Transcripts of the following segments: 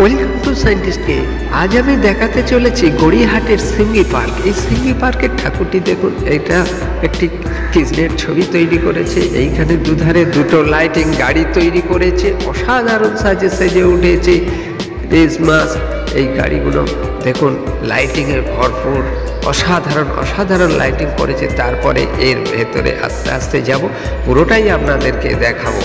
Welcome to সায়েন্টিস্টকে। আজ আমি দেখাতে চলেছি গড়িয়াহাটের সিঙ্গি পার্ক। এই সিঙ্গি পার্কের ঠাকুরটি দেখুন, এটা একটি কৃষ্ণের ছবি তৈরি করেছে। এইখানে দুধারে দুটো লাইটিং গাড়ি তৈরি করেছে, অসাধারণ সাজে সেজে উঠেছে। ক্রিসমাস এই গাড়িগুলো দেখুন লাইটিংয়ে ভরপুর, অসাধারণ অসাধারণ লাইটিং করেছে। তারপরে এর ভেতরে আস্তে আস্তে যাব, পুরোটাই আপনাদেরকে দেখাবো।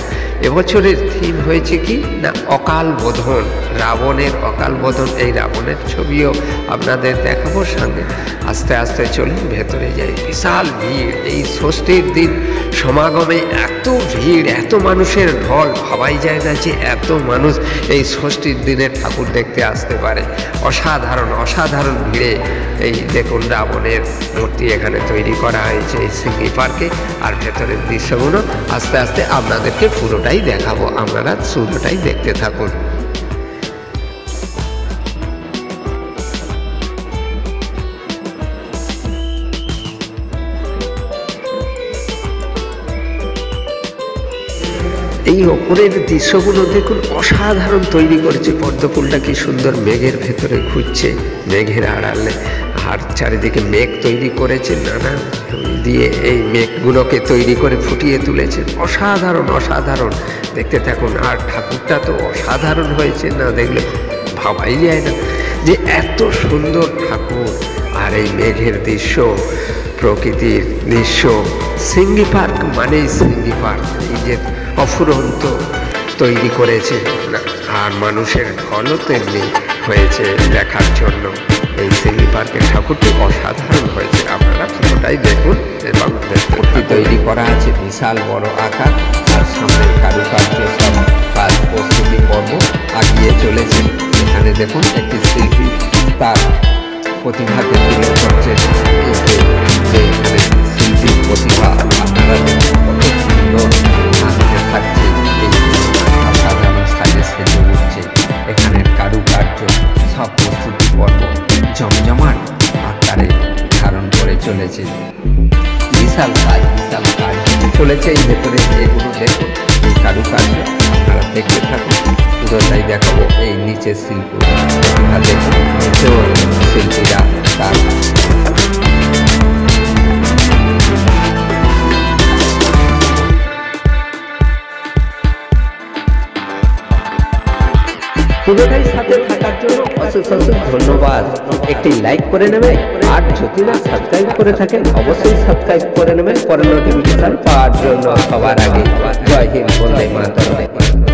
এবছরের থিম হয়েছে কি না, অকাল বোধন, রাবণের অকাল বোধন। এই রাবণের ছবিও আপনাদের দেখাবো সঙ্গে। আস্তে আস্তে চলুন ভেতরে যাই। বিশাল ভিড়, এই ষষ্ঠীর দিন সমাগমে এত ভিড়, এত মানুষের ঢল, ভাবাই যায় না যে এত মানুষ এই ষষ্ঠীর দিনে ঠাকুর দেখতে আসতে পারে। অসাধারণ অসাধারণ ভিড়ে এই দেখুন রাবণের মূর্তি এখানে তৈরি করা হয়েছে এই সিঙ্গি পার্কে। আর ভেতরের দৃশ্যগুলো আস্তে আস্তে আপনাদেরকে পুরোটাই দেখাবো, আপনারা শুরুটাই দেখতে থাকুন। এই ওপরের দৃশ্যগুলো দেখুন, অসাধারণ তৈরি করেছে। পদ্মফুলটা কি সুন্দর মেঘের ভেতরে ঘুরছে, মেঘের আড়ালে। আর চারিদিকে মেঘ তৈরি করেছে, নানা দিয়ে এই মেঘগুলোকে তৈরি করে ফুটিয়ে তুলেছে। অসাধারণ অসাধারণ, দেখতে থাকুন। আর ঠাকুরটা তো অসাধারণ হয়েছে, না দেখলে ভাবাই যায় না যে এত সুন্দর ঠাকুর। আর এই মেঘের দৃশ্য, প্রকৃতির দৃশ্য। সিঙ্গি পার্ক মানেই সিঙ্গি পার্ক, এই যে অফুরন্ত তৈরি করেছে। আর মানুষের ঢলও তেমনি হয়েছে দেখার জন্য। এই সিঙ্গি পার্কের ঠাকুরটি অসাধারণ হয়েছে, আপনারা পুরোটাই দেখুন। এবং মূর্তি তৈরি করা আছে বিশাল বড় আকার, আর সামনের কারুকার্য সব কাজ প্রস্তুতি পর্ব আগিয়ে চলেছে। এখানে দেখুন একটি শিল্পী তার প্রতিভাকে তুলে ধরছে। যে এখানে শিল্পীর প্রতিভা আপনারা দেখুন কত সুন্দর নাচতে থাকছে, এই অসাধারণ সাজে সেজে উঠছে। এখানের কারুকার্য সব প্রস্তুতি পর্ব জমজমাট আকারে ধারণ করে চলেছে। বিশাল কাজ চলেছে এই ভেতরে। এগুলো দেখুন, এই কারুকার্য আপনারা দেখতে থাকুন, পুরোটাই দেখাবো। এই নিচের শিল্প দেখুন, নিচেও শিল্পীরা তার পুরোটাই সাথে থাকার জন্য অশেষ অশেষ ধন্যবাদ। একটি লাইক করে নেবে, আর যদি না সাবস্ক্রাইব করে থাকেন অবশ্যই সাবস্ক্রাইব করে নেবেন পরের নোটিফিকেশন পাওয়ার জন্য সবার আগে। জয় হিন্দ, বন্দে মাতরম।